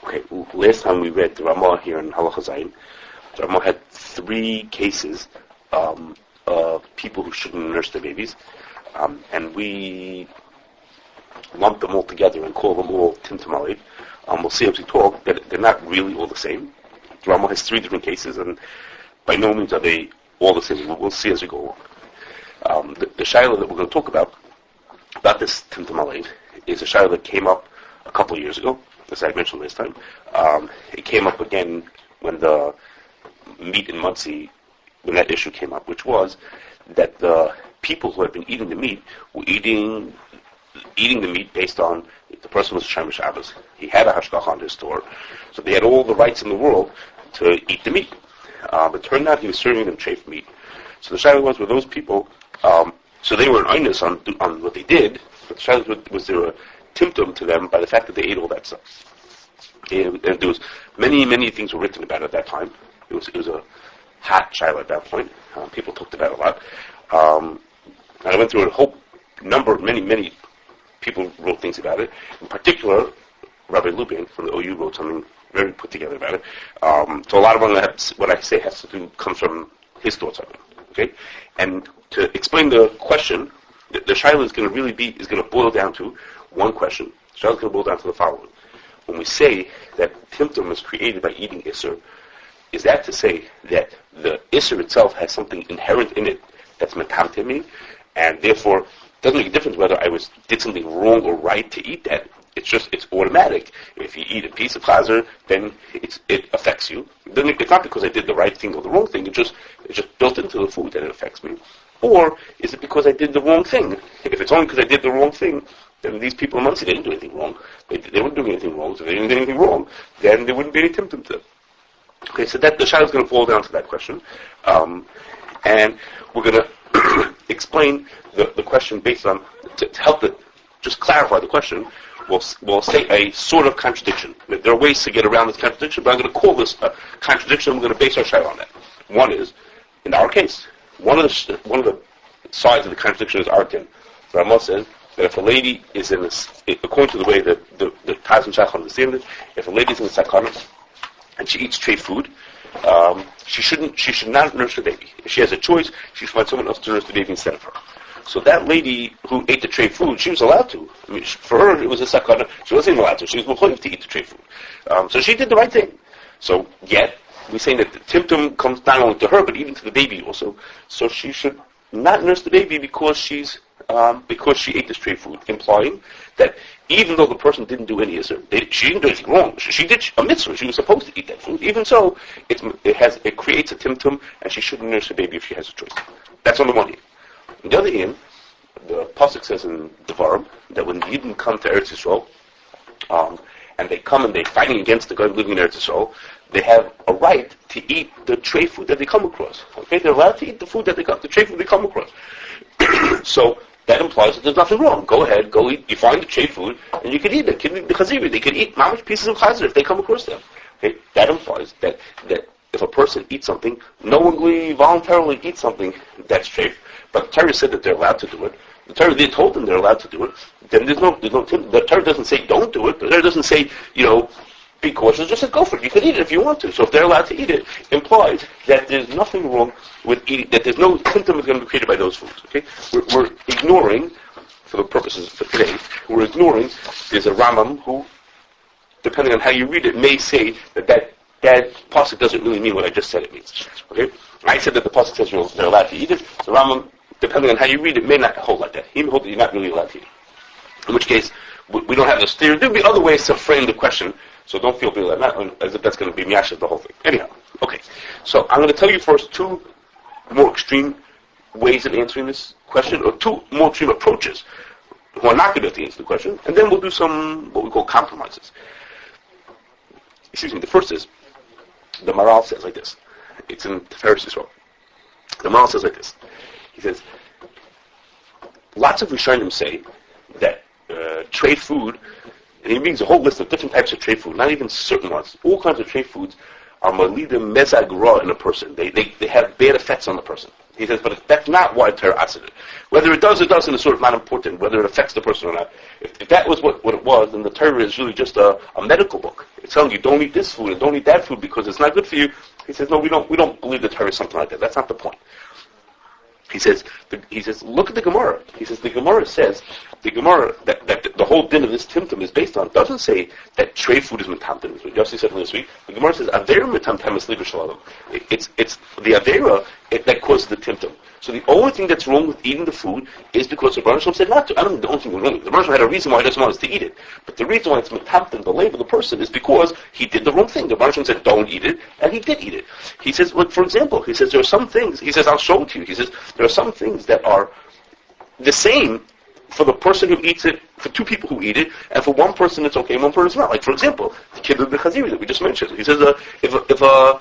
Okay, last time we read the Ramah here in Halacha Zayin, the Ramah had 3 cases of people who shouldn't nurse their babies, and we lump them all together and call them all Timtum Halev. We'll see as we talk that they're not really all the same. The Ramah has 3 different cases, and by no means are they all the same. We'll see as we go along. The Shaila that we're going to talk about this Timtum Halev is a Shaila that came up a couple of years ago, as I mentioned last time. It came up again when the meat in Monsey, when that issue came up, which was that the people who had been eating the meat were eating the meat based on the person was Shem Shabbos. He had a hashgacha on his store, so they had all the rights in the world to eat the meat. It turned out he was serving them treif meat. So the shaila was with those people. So they were an onus on what they did, but the shaila was there a timtum to them by the fact that they ate all that stuff. And there was many things were written about it at that time. It was a hot shaila at that point. People talked about it a lot. And I went through a whole number of many people wrote things about it. In particular, Rabbi Lubin from the OU wrote something very put together about it. So a lot of what I say has to do comes from his thoughts on it. Okay, and to explain the question, the shaila is going to boil down to one question. The shaila is going to boil down to the following: when we say that timtum is created by eating iser, is that to say that the iser itself has something inherent in it that's metamtem me, and therefore it doesn't make a difference whether I did something wrong or right to eat that. It's automatic. If you eat a piece of chazer, then it affects you. It's not because I did the right thing or the wrong thing. It's just built into the food that it affects me. Or is it because I did the wrong thing? If it's only because I did the wrong thing, then these people in Muncie, they didn't do anything wrong. They weren't doing anything wrong. So if they didn't do anything wrong, then there wouldn't be any timtum to them. Okay, so the shaila is going to fall down to that question. And we're going to explain the question based on, to help it just clarify the question, we'll say a sort of contradiction. There are ways to get around this contradiction, but I'm going to call this a contradiction. We're going to base our shaila on that. One is, in our case, one of the sides of the contradiction is our din. The Ramah says that if a lady is in this, according to the way that the Taz and Shach understand it, if a lady is in the sakana and she eats treif food, she should not nurse the baby. If she has a choice, she should find someone else to nurse the baby instead of her. So that lady who ate the treif food, she was allowed to. I mean, for her, it was a sakana. She wasn't allowed to. She was mechuyev to eat the treif food. So she did the right thing. So yet, we're saying that the timtum comes not only to her, but even to the baby also. So she should not nurse the baby because she ate this treif food, implying that even though the person didn't do any iser, she didn't do anything wrong. She did a mitzvah. She was supposed to eat that food. Even so, it creates a timtum, and she shouldn't nurse the baby if she has a choice. That's on the one hand. On the other hand, the pasuk says in Devarim that when the Yidden come to Eretz Yisrael, and they come and they're fighting against the God living in Eretz Yisrael, they have a right to eat the treif food that they come across. Okay, they're allowed to eat the treif food they come across. So that implies that there's nothing wrong. Go ahead, go eat. You find the treif food, and you can eat it. The chaziri, they can eat mamish pieces of chazer if they come across them. Okay, that implies that if a person eats something, knowingly, voluntarily eats something, that's treif. But the Torah said that they're allowed to do it. The Torah, they told them they're allowed to do it. Then the Torah doesn't say don't do it. The Torah doesn't say, be cautious. It just says go for it. You can eat it if you want to. So if they're allowed to eat it, implies that there's nothing wrong with eating, that there's no symptom is going to be created by those foods. Okay? We're ignoring, for the purposes of today, there's a Rambam who, depending on how you read it, may say that pasuk doesn't really mean what I just said it means. Okay? I said that the pasuk says they're allowed to eat it. The Rambam, depending on how you read it, may not hold like that. He may hold that you're not really allowed to eat it. In which case, we don't have this theory. There'll be other ways to frame the question, so don't feel as if that's going to be miyashiv the whole thing. Anyhow, okay. So I'm going to tell you first 2 more extreme ways of answering this question, or 2 more extreme approaches who are not going to answer the question, and then we'll do some what we call compromises. Excuse me. The first is the Maral says like this. It's in Tiferes Yisrael. The Maral says like this. He says, lots of Rishonim say that treif food, and he brings a whole list of different types of treif food, not even certain ones. All kinds of treif foods are malidim mezag ra in a person. They have bad effects on the person. He says, but that's not why Torah asked it. Whether it does or doesn't is sort of not important, whether it affects the person or not. If that was what it was, then the Torah is really just a medical book. It's telling you, don't eat this food and don't eat that food because it's not good for you. He says, no, we don't believe the Torah is something like that. That's not the point. He says, look at the Gemara. He says, the Gemara says, that the whole din of this Timtum is based on, doesn't say that trade food is metamtem. As Yossi said this week, the Gemara says, Avera metamtem is liver shalom. It's the Avera that causes the Timtum. So the only thing that's wrong with eating the food is because the Baruch Shalom said not to. I don't think the only thing that's wrong. The Baruch Shalom had a reason why he doesn't want us to eat it. But the reason why it's metamtem, the label of the person, is because he did the wrong thing. The Baruch Shalom said don't eat it, and he did eat it. He says, look, for example, he says there are some things, he says, I'll show it to you. He says, there are some things that are the same for the person who eats it, for two people who eat it, and for one person it's okay and one person it's not. Like, for example, the kid of the Chaziri that we just mentioned. He says, if a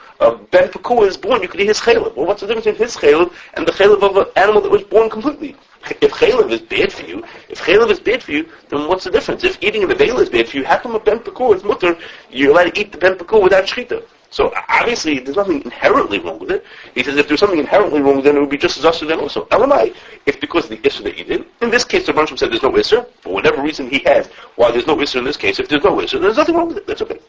Ben Pekua is born, you could eat his chaylev. Well, what's the difference between his chaylev and the chaylev of an animal that was born completely? If chaylev is bad for you, then what's the difference? If eating an avela is bad for you, how come a Ben Pekua is mutter, you're allowed to eat the Ben Pekua without shechita? So obviously there's nothing inherently wrong with it. He says if there's something inherently wrong with it, it would be just as usher then also. Elamai, if because of the issur that you did. In this case, the Baruch said there's no issur, for whatever reason he has, why there's no issur in this case, if there's no issur, there's nothing wrong with it. That's okay.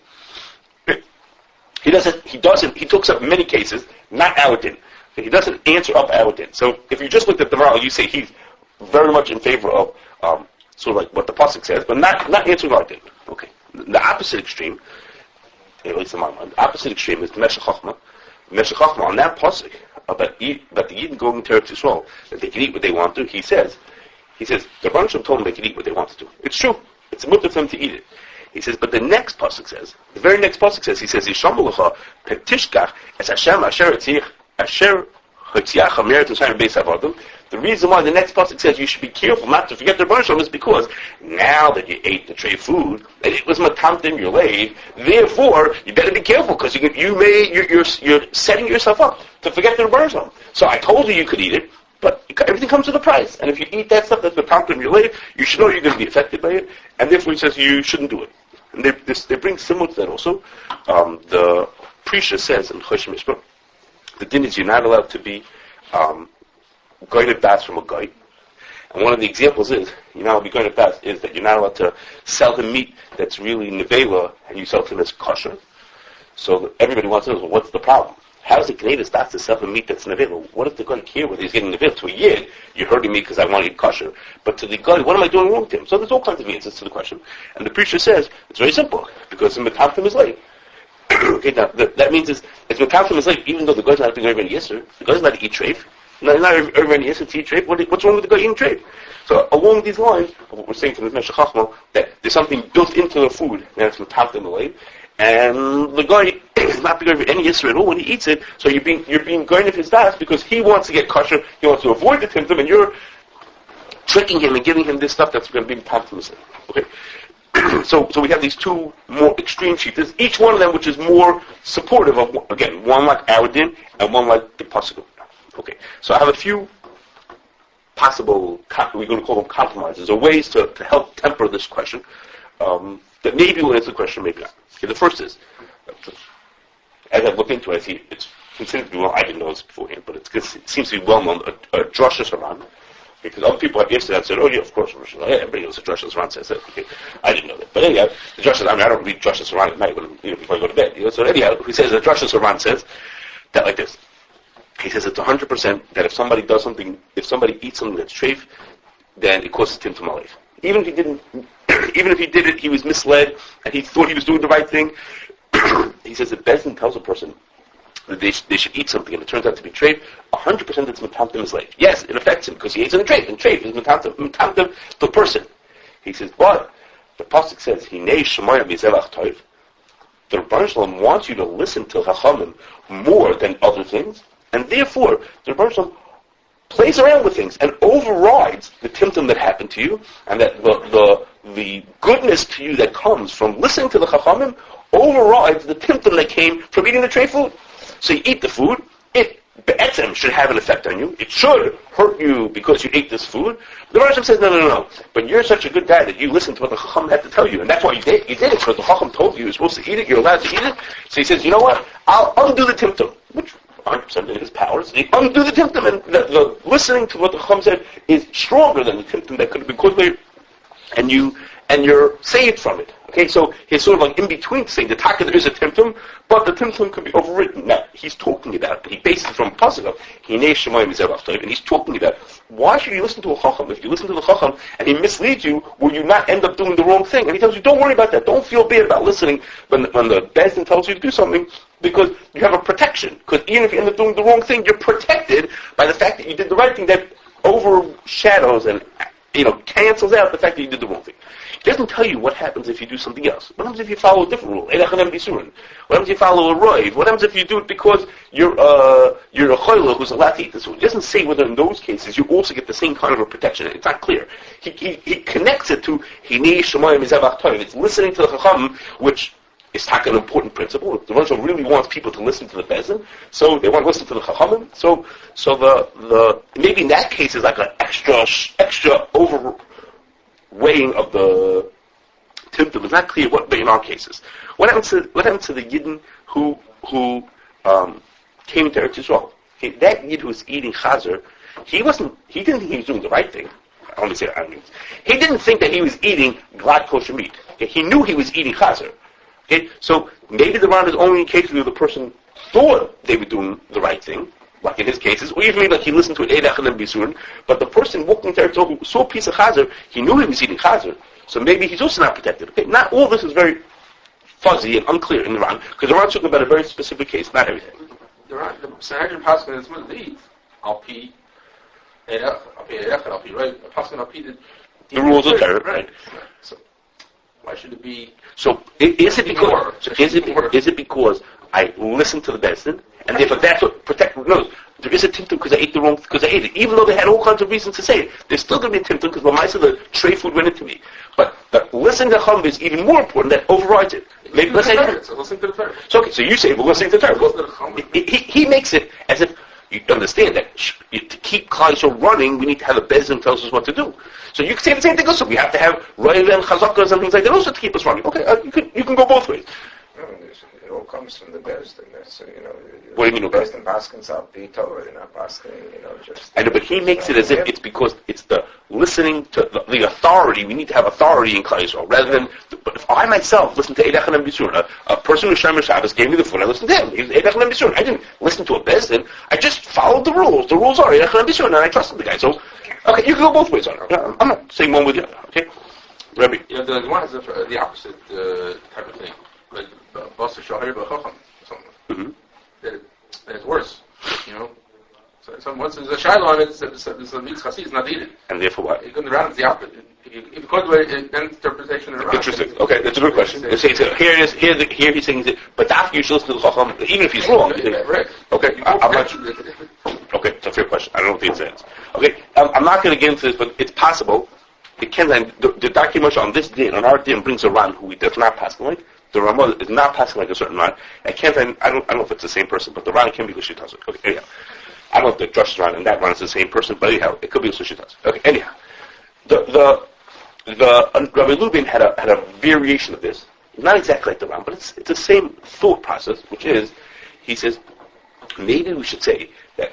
He talks up many cases, not our din. He doesn't answer up our din. So if you just looked at the Maral, you say he's very much in favor of sort of like what the pasuk says, but not answering our din. Okay. The opposite extreme, at least in my mind, the opposite extreme is the Meshech Chochmah. Meshech Chochmah, on that pasuk about the Yidden going to Eretz Yisrael, that they can eat what they want to, he says, the Baruch Shem told them they can eat what they want to do. It's true. It's a mutter for them to eat it. He says, but the next pasuk says, the very next pasuk says, he says, Yishamu lecha petishkach es Hashem asher hotziach hameret t'shayim beis avodim. The reason why the next pasuk says you should be careful not to forget the Baruch Shalom is because now that you ate the tray food, and it was matamtim your lave, therefore you better be careful because you're setting yourself up to forget the Baruch Shalom. So I told you could eat it, but everything comes with a price. And if you eat that stuff that's matamtim your lave, you should know you're going to be affected by it, and therefore he says you shouldn't do it. And they bring similar to that also. The Prisha says in Chosh Mishpah, the din is you're not allowed to be going to bath from a guy. And one of the examples is, you're not allowed to be going to bath, is that you're not allowed to sell him meat that's really nevela, and you sell it to him as kosher. So everybody wants to know, well, what's the problem? How is it Gnevis not to sell him meat that's nevela? What if the guy care whether he's getting nevela? To a yid, you're hurting me because I want to eat kosher. But to the guy, what am I doing wrong with him? So there's all kinds of answers to the question. And the preacher says, it's very simple, because the metamtim is late. Okay, now, that means it's metamtim is late, even though the guy's not being very yisr, the guy's not to eat treif. Not everybody is to eat treif. What's wrong with the guy eating treif? So along these lines, of what we're saying from the Meshech Chochmah, that there's something built into the food, and it's metamtim late, and the guy is not being any yisr at all when he eats it, so you're being going of his das because he wants to get kosher, he wants to avoid the timtum, and you're tricking him and giving him this stuff that's going to be metamtim. Okay? So we have these two more extreme shittas, each one of them which is more supportive of, again, one like our din and one like the pasuk. Okay, so I have a few possible, we're going to call them compromises, or ways to help temper this question, that maybe will answer the question, maybe not. Okay, the first is, as I've looked into it, I see it's considered to be, well, I didn't know this beforehand, but it seems to be well known, a drasha saran. Because other people have yesterday said, oh yeah, of course, everybody knows the Drasha Saran says that. Okay, I didn't know that. But anyhow, the Drasha, I don't read Drasha Saran at night before I go to bed. So anyhow, he says, the Drasha Saran says that like this. He says it's 100% that if somebody does something, if somebody eats something that's treif, then it causes Timtum Halev. Even if he did it, he was misled, and he thought he was doing the right thing. He says that Bezdin tells a person that they should eat something, and it turns out to be treif, 100% it's metamtim is late. Yes, it affects him, because he eats in a treif, and treif is metamtim to the person. He says, but the pasuk says, Hinei Shemaya Mizelach Toiv. The Rebbeinu Shalom wants you to listen to Chachamim more than other things, and therefore, the Rebbeinu Shalom plays around with things and overrides the timtum that happened to you, and that the goodness to you that comes from listening to the Chachamim overrides the timtum that came from eating the treif food. So you eat the food, it be'etzem should have an effect on you. It should hurt you because you ate this food. The Rasham says, no. But you're such a good guy that you listen to what the Chacham had to tell you. And that's why you did it, because the Chacham told you you're supposed to eat it, you're allowed to eat it. So he says, you know what? I'll undo the timtum. Which, 100% in his powers. They undo the Timtum, and the listening to what the Chacham said is stronger than the Timtum that could have been caused by it, and you're saved from it. Okay, so he's sort of like in between saying the taka there is a Timtum, but the Timtum could be overwritten. Now, he's talking about, he bases it from a pasuk of Hinei Shemayim Zeh V'Avtoim, and he's talking about, why should you listen to a Chacham? If you listen to the Chacham and he misleads you, will you not end up doing the wrong thing? And he tells you, don't worry about that. Don't feel bad about listening when the Beis Din tells you to do something, because you have a protection. Because even if you end up doing the wrong thing, you're protected by the fact that you did the right thing that overshadows and cancels out the fact that you did the wrong thing. It doesn't tell you what happens if you do something else. What happens if you follow a different rule? What happens if you follow a roiv? What happens if you do it because you're a choila who's allowed to eat this food? It doesn't say whether in those cases you also get the same kind of a protection. It's not clear. He connects it to Hinei Shemayim Zeh V'Avtoim. It's listening to the Chacham, which is an important principle. The Rosh really wants people to listen to the Beis Din, so they want to listen to the Chachamim. So the maybe in that case is like an extra overweighing of the Timtum. It's not clear what, but in our cases, what happened to the Yidden who came into Eretz Yisrael? That Yid who was eating chazer, he didn't think he was doing the right thing. Let me say that. He didn't think that he was eating glad kosher meat. Okay? He knew he was eating chazer. Okay, so maybe the Ran is only in cases where the person thought they were doing the right thing, like in his cases, or even like he listened to an Eidach and then Bisurin, but the person walking there who saw a piece of chazer, he knew he was eating chazer, so maybe he's also not protected. Okay, not all this is very fuzzy and unclear in the Ran, because the Ran's talking about a very specific case, not everything. The Sanhedrin Paskin is going to leave. Al Pi Eidach, Al Pi right, Paskin Al Pi the rules of terror, right? So why should it be? So is it because I listen to the Beis Din, and therefore that's what protect? No, there is a Timtum because I ate the wrong, because I ate it. Even though they had all kinds of reasons to say it, there's still going to be a Timtum because the tray food went into me. But the listening to Chacham is even more important. That overrides it. Maybe let's say listen to the Torah. So okay, so you say we're listening to the Torah. He makes it as if you understand that to keep Klal Yisrael running, we need to have a Beis Din tells us what to do. So you can say the same thing also. We have to have Roiv and Chazakas and things like that also to keep us running. Okay, you can go both ways. No, it all comes from the Beis Din. So, what do you mean? Beis Din Paskins out the Torah, they're not Paskin, just. I know, but he makes it as if it's because it's the listening to the authority. We need to have authority in Klal Yisrael rather than. But if I myself listen to Eidach and Bisurin, a person who Shomer Shabbos gave me the food, I listened to him. He was Eidach and Bisurin. I didn't listen to a Beis Din. I just followed the rules. The rules are Eidach and Bisurin, and I trusted the guy. So, okay, you can go both ways on it. I'm not saying one with the other. Okay, Rabbi. The one is the opposite type of thing. Like Basa Shahir B'Chacham, something. Mm-hmm. That it's worse, So once there's a shiloh on it, it's a mitzvah chassid, it's not needed. And therefore what? You're going to round it's the opposite. If you go to an interpretation of the interesting. Okay, that's a good question. Here he's saying, but after you should listen to the Chacham, even if he's wrong. Right. Okay, I'm not. Okay, it's a fair question. I don't know what the answer is. Okay, I'm not going to get into this, but it's possible. It can. The document on this din, on our din, brings a Ran who does not pass like. The Ramah is not passing like a certain Ran. I don't know if it's the same person, but the Ran can be L'Shitaz. Okay, anyhow. I don't know if the Drush Ran and that Ran is the same person, but anyhow, it could be L'Shitaz. Okay, anyhow. The Rabbi Lubin had a variation of this. Not exactly like the Ran, but it's the same thought process, which is, he says, maybe we should say that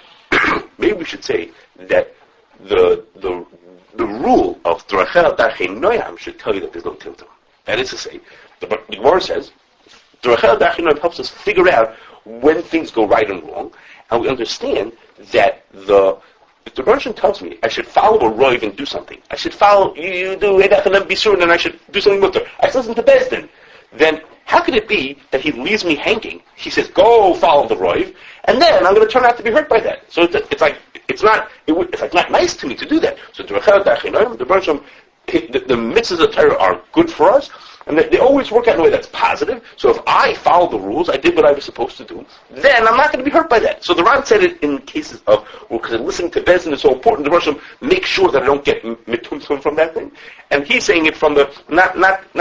the rule of Drachel Darchei Noyam should tell you that there's no Timtum. That is to say, the Gemara says, Drachel Darchei Noyam helps us figure out when things go right and wrong, and we understand that if the Russian tells me I should follow a roiv and do something, I should follow, you do Eidach and Bisurin, and I should do something with her, I should listen to Beis Din, then how could it be that he leaves me hanging? He says, go follow the roiv, and then I'm going to turn out to be hurt by that. So it's not nice to me to do that. So the mitzvahs of Torah are good for us, and they always work out in a way that's positive. So if I follow the rules, I did what I was supposed to do, then I'm not going to be hurt by that. So the Ran said it in cases of, because listening to Beis Din is so important, the Russian make sure that I don't get mitumtum from that thing. And he's saying it from the, not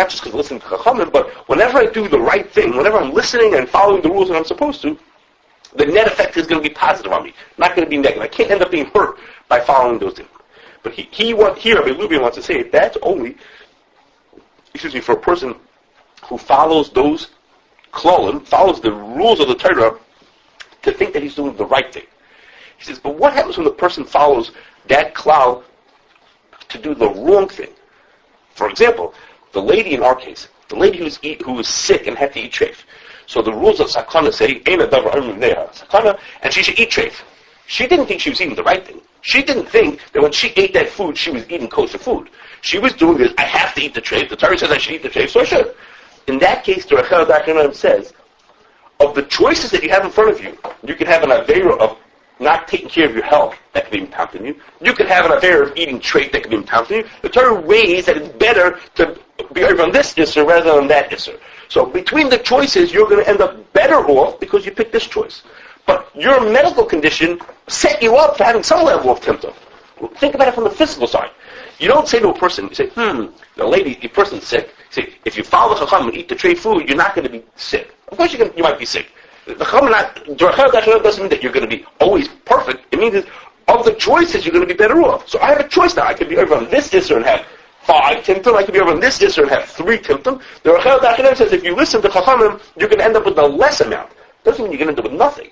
just because listening to Chachamim, but whenever I do the right thing, whenever I'm listening and following the rules that I'm supposed to, the net effect is going to be positive on me, not going to be negative. I can't end up being hurt by following those things. But here, Rabbi Lubin wants to say that's only, for a person who follows those klolim, follows the rules of the Torah to think that he's doing the right thing. He says, but what happens when the person follows that klal to do the wrong thing? For example, the lady in our case, the lady who was sick and had to eat treif. So the rules of sakana say, "Eina davar armim neha sakana," and she should eat treif. She didn't think she was eating the right thing. She didn't think that when she ate that food, she was eating kosher food. She was doing this, I have to eat the treif. The Torah says I should eat the treif, so I should. In that case, the Rachel Dachanan says, of the choices that you have in front of you, you can have an avera of not taking care of your health that can be impounded on you. You can have an avera of eating treif that can be impounded on you. The Torah weighs that it's better to be over on this isser rather than that isser. So between the choices, you're going to end up better off because you picked this choice. But your medical condition set you up for having some level of Timtum. Think about it from the physical side. You don't say to a person, you say, the person's sick. You say, if you follow the Chacham and eat the treif food, you're not going to be sick. Of course you might be sick. The Chacham doesn't mean that you're going to be always perfect. It means that of the choices, you're going to be better off. So I have a choice now. I could be over on this isser and have 5 Timtum. I could be over on this isser and have 3 Timtum. The Rachel Dachanan says, if you listen to Chachamim, you're going to end up with a less amount. Doesn't mean you're going to end up with nothing.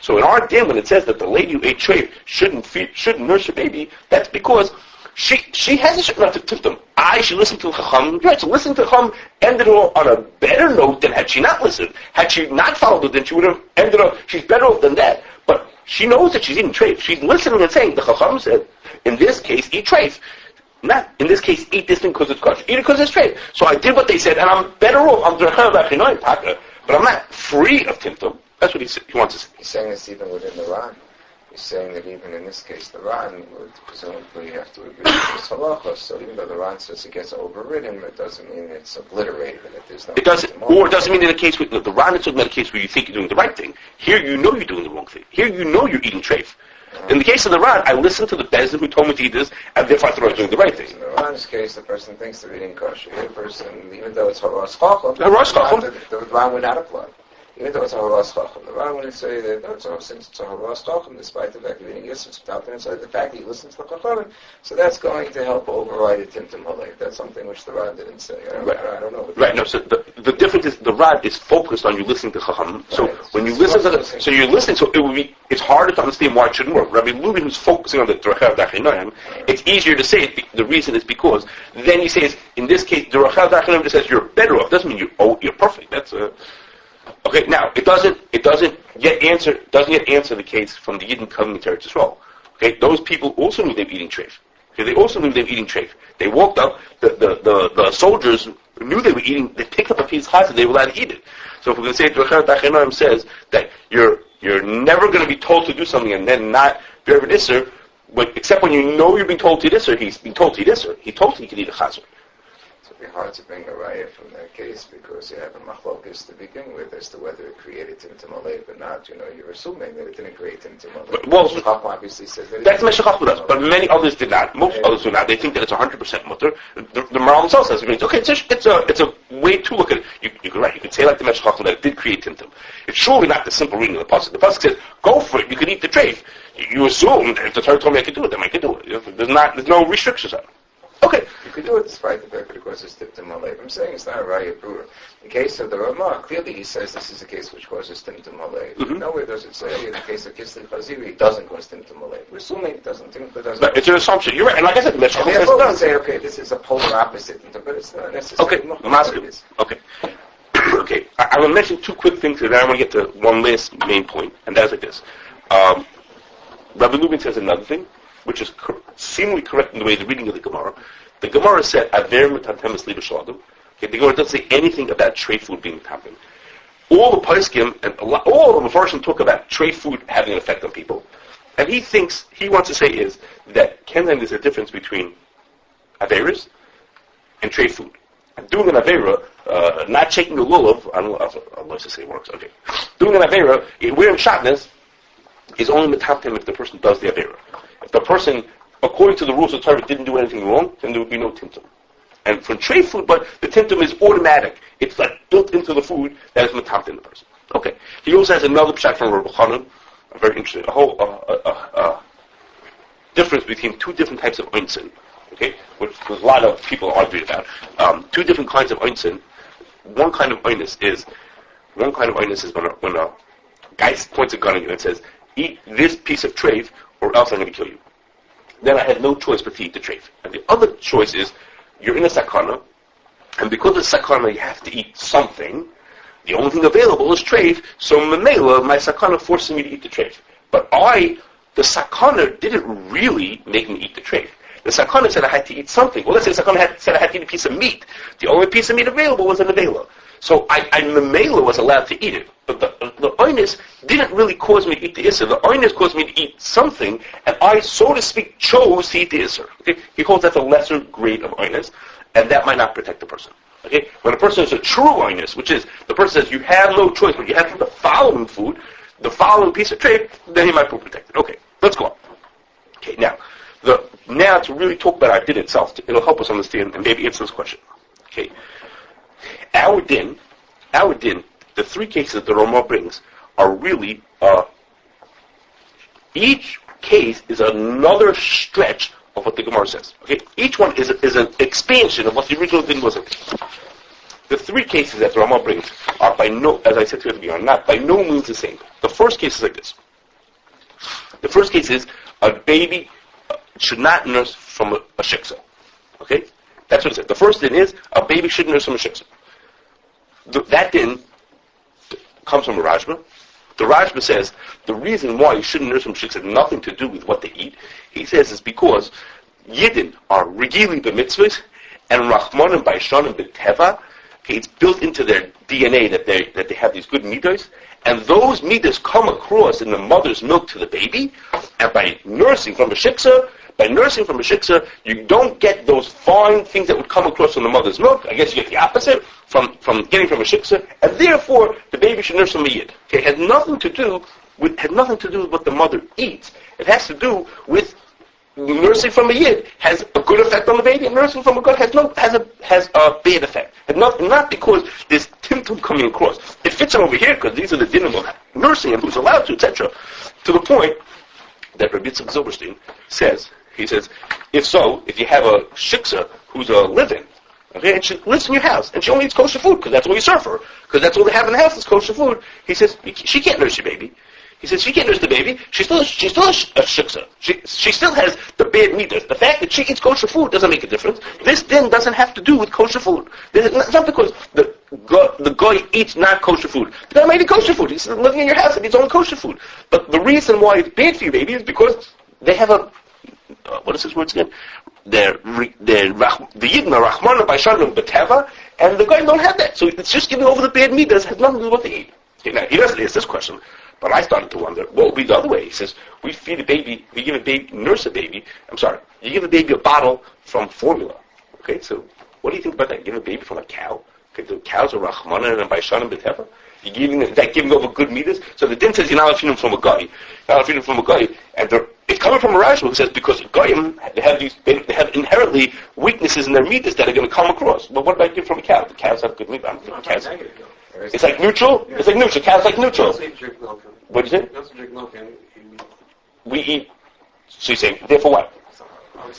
So in our din, when it says that the lady who ate treif shouldn't nurse her baby, that's because she has a certain amount of Timtum. I should listen to Chacham. Right, so listening to Chacham ended her on a better note than had she not listened. Had she not followed it, then she would have ended up, she's better off than that. But she knows that she's eating treif. She's listening and saying, the Chacham said, in this case, eat treif. Not, in this case, eat this thing because it's kosher. Eat it because it's treif. So I did what they said, and I'm better off. I'm but I'm not free of Timtum. That's what he wants to say. He's saying this even within the Ran. He's saying that even in this case, the Ran would presumably have to agree with this halacha. So even though the Ran says it gets overridden, it doesn't mean it's obliterated and that there's no. It doesn't, or it doesn't mean in a case with the Ran is talking about a case where you think you're doing the right thing. Here, you know you're doing the wrong thing. Here, you know you're eating treif. In the case of the Ran, I listened to the Bezin who told me to eat this, and therefore I thought I was doing the right thing. In the Ran's case, the person thinks they're eating kosher. The person, even though it's haras chacham, the Ran would not apply. Even though it's a haras chacham, the Ran wouldn't say that, no, since it's a haras chacham, despite the fact of eating yisuf, without the fact that you listen to the chachamim, so that's going to help override the Timtum Halev. That's something which the Ran didn't say. I don't know. Right, no, so the difference is the Ran is focused on you listening to chachamim. So when you listen to so you're listening, so it's harder to understand why it shouldn't work. Rabbi Lubin, who's focusing on the Rachel Dachanan, it's easier to say it. The reason is because then he says, in this case, the Rachel Dachanan says you're better off. Doesn't mean you're perfect. That's okay. Now it doesn't yet answer the case from the Yidden coming to Eretz Yisrael. Okay, those people also knew they were eating treif. Okay, they also knew they were eating treif. They walked up. The soldiers knew they were eating. They picked up a piece of chazan. They were allowed to eat it. So if we're going to say the Rachel Dachanan says that you're never going to be told to do something and then not be able to isser, except when you know you're being told to isser, he's being told to isser. He told he could eat a chazan. It would be hard to bring a raya from that case because you have a machlokes to begin with as to whether it created Timtum Halev or not. You're assuming that it didn't create Timtum Halev. Well, Chacham obviously says that that's Meshachach does, but many others did not. Most others do not. They think that it's 100% mutter. The Maral himself says okay. It's a way to look at it. You're right. You could say like the Meshachach that it did create Timtum. It's surely not the simple reading of the pasuk. The pasuk says, "Go for it. You can eat the treif." You assume that if the Torah told me I could do it, then I could do it. There's no restrictions on it. Okay. You could do it despite the fact that it causes Timtum Halev. I'm saying it's not a raya brura. In the case of the Ramah, clearly he says this is a case which causes Timtum Halev. Mm-hmm. Nowhere does it say in the case of Kislev Chaziri it doesn't cause Timtum Halev. We're assuming it doesn't. But it's an assumption. You're right. And like I said, the Meshachach says it does. Say, okay, this is a polar opposite, but it's not necessarily. Okay. Okay. I will mention 2 quick things, and then I want to get to one last main point, and that's like this. Rabbi Lubin says another thing, which is seemingly correct in the way the reading of the Gemara. The Gemara said, "Aver metatemis li b'shadim." Okay, the Gemara doesn't say anything about treif food being tapping. All the poskim and all the Mefarshim talk about treif food having an effect on people, and he wants to say is that Kenyan there's a difference between averas and treif food. And doing an avera, not shaking the lulav, I don't know, I'll let you say it works. Okay, doing an avera, wearing shatnez, is only metatem if the person does the avera. If the person, according to the rules of Torah, didn't do anything wrong, then there would be no timtum. And for treif food, but the timtum is automatic. It's like built into the food that is metatem in the person. Okay. He also has another pshat from Rabbi Chanan, very interesting, a whole difference between 2 different types of oinsin. Okay, which a lot of people argue about. 2 different kinds of oinsin. One kind of oinus is when Guy points a gun at you and says, eat this piece of treif or else I'm going to kill you. Then I had no choice but to eat the treif. And the other choice is, you're in a sakana, and because of sakana you have to eat something. The only thing available is treif, so memela, my sakana forces me to eat the treif. But the sakana didn't really make me eat the treif. The sakana said I had to eat something. Well, let's say the sakana said I had to eat a piece of meat. The only piece of meat available was a memela. So I memela was allowed to eat it. But the oinus didn't really cause me to eat the isser. The oinus caused me to eat something, and I, so to speak, chose to eat the isser. Okay? He calls that the lesser grade of oinus, and that might not protect the person. Okay? When a person is a true oinus, which is the person says you have no choice, but you have the following food, the following piece of treif, then he might be protected. Okay, let's go on. Okay, now to really talk about our din itself, it'll help us understand and maybe answer this question. Okay, our din, the three cases that Ramah brings are really each case is another stretch of what the Gemara says. Okay, each one is an expansion of what the original din was. The three cases that the Ramah brings are as I said to you at the beginning, not by no means the same. The first case is like this. The first case is a baby should not nurse from a shiksa. Okay? That's what it says. The first din is a baby should nurse from a shiksa. That din comes from a Rajma. The Rajma says the reason why you shouldn't nurse from shiksa has nothing to do with what they eat. He says it's because Yidden are regili b'mitzvahs and Rachmanim b'ishanim b'teva. Okay, it's built into their DNA that they have these good midos, and those midos come across in the mother's milk to the baby, and by nursing from a shiksa, you don't get those fine things that would come across from the mother's milk. I guess you get the opposite from getting from a shiksa, and therefore the baby should nurse from a yid. Okay, it had nothing to do with what the mother eats. It has to do with nursing from a yid has a good effect on the baby, and nursing from a god has a bad effect. And not because there's timtum coming across. It fits in over here because these are the dinim of nursing and who's allowed to, etc. To the point that Rabbi Yitzchak Zilberstein says, if you have a shiksa who's a live-in, okay, and she lives in your house, and she only eats kosher food because that's all you serve her, because that's all they have in the house is kosher food. He says she can't nurse your baby. He says she can't nurse the baby. She's still a shiksa. She still has the bad midas. The fact that she eats kosher food doesn't make a difference. This din doesn't have to do with kosher food. It's not because the guy eats not kosher food. The guy might eat kosher food. He's living in your house and eats only kosher food. But the reason why it's bad for your baby is because they have what is his words again? The Yidden are Rachmana by Shalom B'Teva, and the guys don't have that. So it's just giving over the bad midas, has nothing to do with what they eat. Okay, now, he doesn't ask this question, but I started to wonder, what would be the other way? He says, you give a baby, you give a baby a bottle from formula. Okay, so what do you think about that? You give a baby from a cow? Okay, the cows are Rachmana and by Shalom B'Teva. You're giving over good midas. So the din says you're not allowed to feed them from a guy. You're not allowed to feed them from a guy. And it's coming from a Rashi who says because goyim they have inherently weaknesses in their midas that are going to come across. But what about give from a cow? The cows have good midas. It's like neutral. It's like neutral. Cows like neutral. What do you say? We eat. So you're saying therefore what?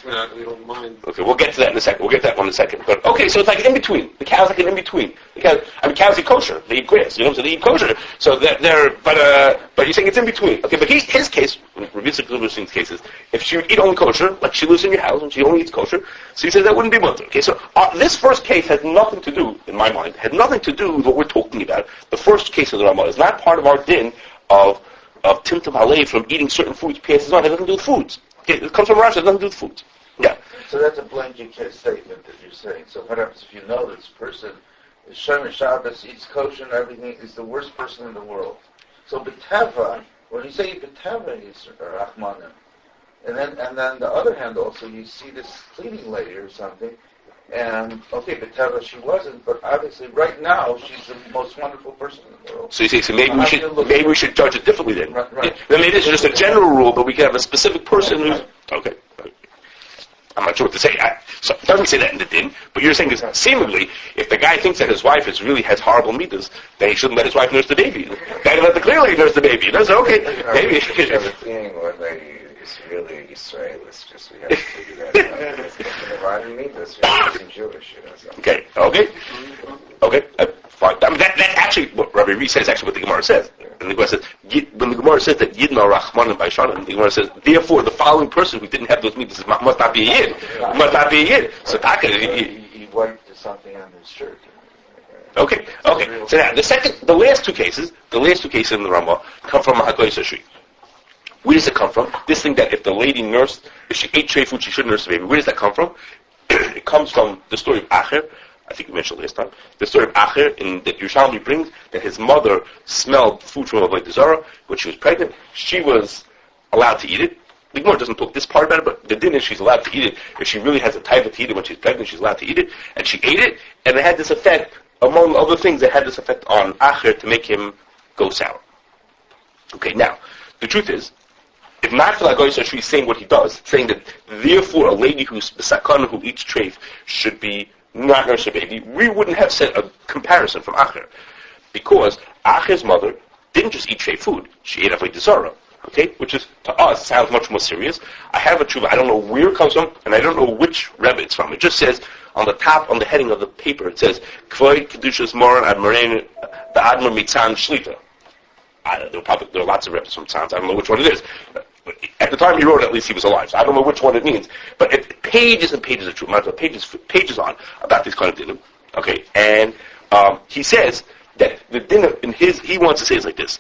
We don't mind. Okay, we'll get to that in a second. We'll get to that one in a second. But okay, so it's like in between. The cow's like an in between. Cows eat kosher. They eat grass. So they eat kosher. So but you're saying it's in between. Okay, but his case, Rabbi Yitzchak case is, if she would eat only kosher, like she lives in your house and she only eats kosher, so he says that wouldn't be mutter. Okay, so this first case has nothing to do, in my mind, with what we're talking about. The first case of the Ramah is not part of our din of Timtum Halev from eating certain foods passes on. It has nothing to do with foods. Okay, it comes from Rashi, it has nothing to do with foods. Yeah. So that's a blanket statement that you're saying. So what happens if you know that this person is Shomer Shabbos, eats kosher and everything, is the worst person in the world? So B'teva, when you say B'teva, is Rachmanim. And then the other hand also, you see this cleaning lady or something, and okay, B'teva she wasn't, but obviously right now she's the most wonderful person in the world. So you say, maybe we should judge it differently then. Right. Yeah. Then maybe this is just a general rule, but we can have a specific person who's okay. I'm not sure what to say. So it doesn't say that in the din, but you're saying is seemingly, if the guy thinks that his wife has horrible midas, then he shouldn't let his wife nurse the baby. Then let the clean lady nurse the baby. That's okay. Maybe. The cleaning lady is really Israel. It's just we have to figure that out. It's the midas. You're Jewish, so. Okay. fine. I mean, that's actually what Rabbi Reed says. Actually, what the Gemara says. And the Gemara says, when the Gemara says that Yidna Rachman and Baishanan, the Gemara says, therefore, the following person who didn't have those mitzvahs must not be a Yid. Must not be a Yid. So Taka, he wiped something on his shirt. Okay. So now, the last two cases in the Ramah come from Hagoyis Ashri. Where does it come from? This thing that if the lady nursed, if she ate tray food, she shouldn't nurse the baby. Where does that come from? It comes from the story of Acher. I think we mentioned last time. The story of Acher that Yerushalmi brings, that his mother smelled food from Avodah Zarah when she was pregnant. She was allowed to eat it. The Gemara doesn't talk this part about it, but the din is she's allowed to eat it. If she really has a taiva to eat it when she's pregnant, she's allowed to eat it. And she ate it, and it had this effect, among other things, it had this effect on Acher to make him go sour. Okay, now, the truth is, if not for Hagoyis Ashri saying what he does, saying that therefore a lady who's sakana who eats treif should be not nurse a baby, we wouldn't have said a comparison from Acher. Because Acher's mother didn't just eat treif food, she ate Avodah Zarah. Okay, which is, to us, sounds much more serious. I have a tshuva, I don't know where it comes from, and I don't know which Rebbe it's from. It just says, on the top, on the heading of the paper, it says, Kvoi Kedushas Moran Admaren the Admar Mitzan Shlita. There are lots of Rebbes from Tzans, I don't know which one it is. At the time he wrote it, at least he was alive, so I don't know which one it means. But pages and pages of truth, pages on about this kind of dinner. Okay, and he says that the dinner he wants to say is like this: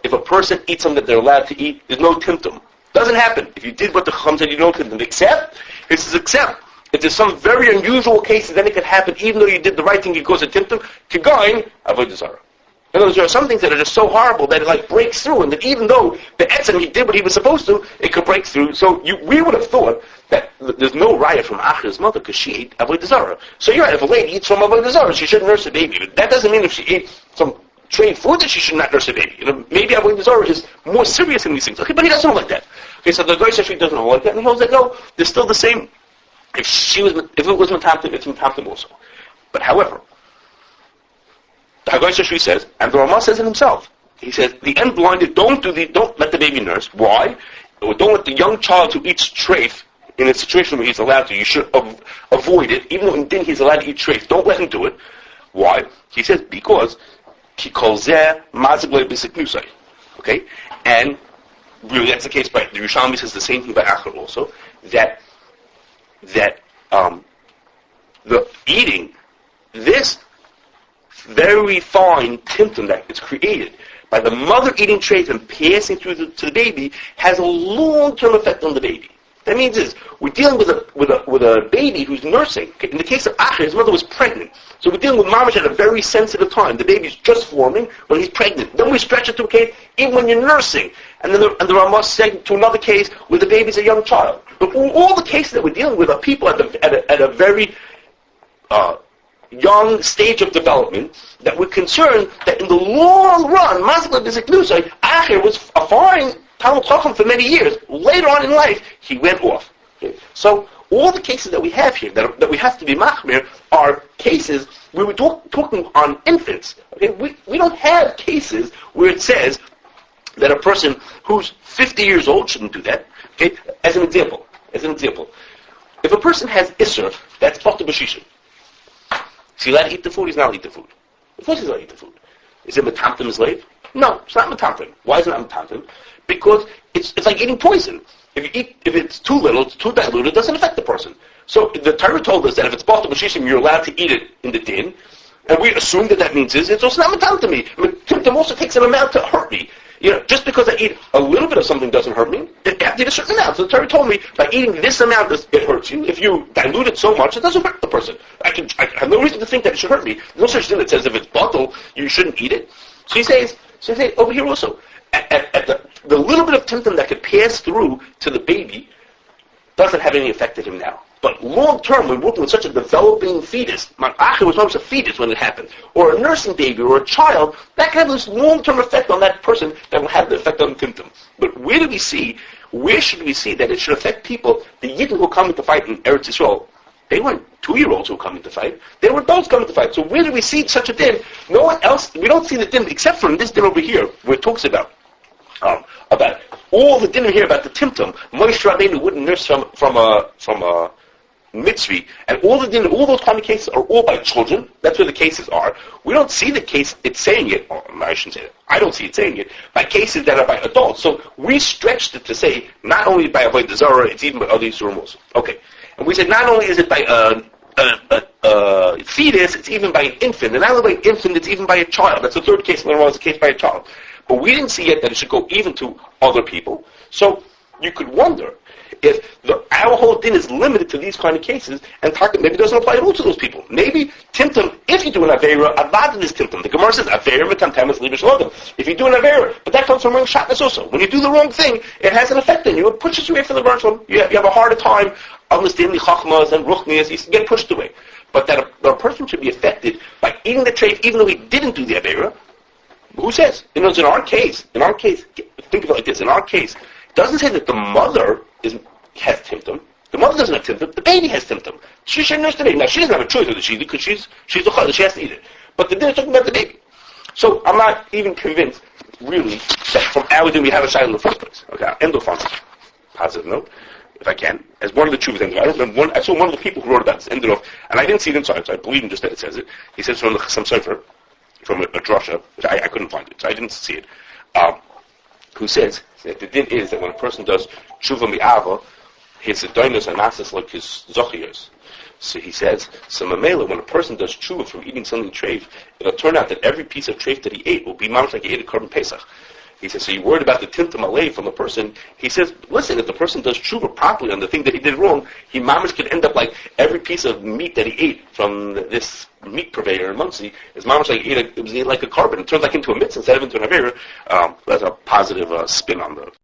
if a person eats something that they're allowed to eat, there's no timtum. Doesn't happen. If you did what the Chacham said, you don't timtum. Except if there's some very unusual cases, then it could happen. Even though you did the right thing, it goes a timtum. Kigoin avodah zarah. In other words, there are some things that are just so horrible that it breaks through, and that even though the etzem he did what he was supposed to, it could break through. So we would have thought that there's no raya from Acher's mother because she ate avodah zarah. So you're right, if a lady eats from avodah zarah, she shouldn't nurse a baby. But that doesn't mean if she ate some trained food that she should not nurse a baby. Maybe avodah zarah is more serious in these things. Okay, but he doesn't hold like that. Okay, so the guy says she doesn't hold like that, and he holds that no, they're still the same. If it was metamtim, it's metamtim also. But however, the Hagoyis Ashri says, and the Ramah says it himself. He says, the end blinded, don't let the baby nurse. Why? Or don't let the young child who eats treif in a situation where he's allowed to. You should avoid it, even though in din he's allowed to eat treif. Don't let him do it. Why? He says, because he calls there maziglei b'siknusai. Okay? And really that's the case by the Yerushalmi says the same thing by Acher also, that the eating this very fine timtum that is created by the mother eating treif and passing through to the baby has a long-term effect on the baby. That means we're dealing with a baby who's nursing. Okay? In the case of Acher, his mother was pregnant, so we're dealing with mamash at a very sensitive time. The baby's just forming when he's pregnant. Then we stretch it to a case even when you're nursing, and then the Ramah said to another case where the baby's a young child. But all the cases that we're dealing with are people at a very young stage of development that we're concerned that in the long run, Acher was a fine Talmud Chacham for many years. Later on in life, he went off. Okay? So all the cases that we have here, that we have to be machmir, are cases where we're talking on infants. Okay? We don't have cases where it says that a person who's 50 years old shouldn't do that. Okay? As an example, if a person has isser, that's potter b'shishim. Is he allowed to eat the food? He's not allowed to eat the food. Of course he's allowed to eat the food. Is it metamtim his slave? No, it's not metamtim. Why is it not metamtim? Because it's like eating poison. If it's too little, it's too diluted, it doesn't affect the person. So the Torah told us that if it's potter b'shishim, you're allowed to eat it in the din, and we assume that means it's also not metamtim to me. Metamtim also takes an amount to hurt me. Just because I eat a little bit of something doesn't hurt me. It has to eat a certain amount. So the Torah told me, by eating this amount, it hurts you. If you dilute it so much, it doesn't hurt the person. I have no reason to think that it should hurt me. There's no such thing that says if it's bottle, you shouldn't eat it. So he says over here also, at the little bit of timtum that could pass through to the baby doesn't have any effect on him now. But long term, we're working with such a developing fetus. Acher was almost a fetus when it happened. Or a nursing baby or a child, that can have this long-term effect on that person that will have the effect on Timtum. But where should we see that it should affect people? The Yidden who come to fight in Eretz Yisrael, they weren't 2-year-olds who come to fight. They were adults coming to fight. So where do we see such a din? No one else, we don't see the din except for in this din over here, where it talks about all the din here about the Timtum. Moshe Rabbeinu wouldn't nurse from a mitzvah, and all those kind of cases are all by children. That's where the cases are. We don't see the case, it's saying it, or I shouldn't say that, I don't see it saying it, by cases that are by adults. So we stretched it to say, not only by Avodah Zarah, it's even by other Yisurim. Okay. And we said, not only is it by a fetus, it's even by an infant. And not only by an infant, it's even by a child. That's the third case, and it's a case by a child. But we didn't see yet that it should go even to other people. So you could wonder if our whole din is limited to these kind of cases, and maybe it doesn't apply at all to those people. Maybe Timtum, if you do an Avera, Abad is Timtum. The Gemara says, Avera v'tamtem is libish lodem. If you do an Avera, but that comes from wrong shatness also. When you do the wrong thing, it has an effect on you. It pushes you away from the Baruch. You have a harder time understanding the Chachmas and Ruchnias. You get pushed away. But that a person should be affected by eating the treif, even though he didn't do the Avera, who says? In our case, think of it like this, in our case, it doesn't say that the mother has Timtum. The mother doesn't have Timtum. The baby has Timtum. She should nurse the baby. Now, she doesn't have a choice with the Shida because she's a chayla. She has to eat it. But the din is talking about the baby. So I'm not even convinced, really, that from our din we have a shayla in the first place. Okay, I'll end off on a positive note, if I can. As one of the Chuvas ended, I remember I saw one of the people who wrote about this ended off, and I didn't see it inside, so I believe him just that it says it. He says from some Sefer, from a drasha, which I couldn't find it, so I didn't see it, who says that the din is that when a person does tshuva mi'ava, his adonis are not just like his zochiyos. So he says, so mamela, when a person does tshuva from eating something treif, it'll turn out that every piece of treif that he ate will be mamish like he ate a korban pesach. He says, so you're worried about the Timtum Halev from the person. He says, listen, if the person does tshuva properly on the thing that he did wrong, he mamish could end up like every piece of meat that he ate from this meat purveyor in Muncie is mamish like it was like a korban. It turns like into a mitzvah instead of into an avera. That's a positive spin on the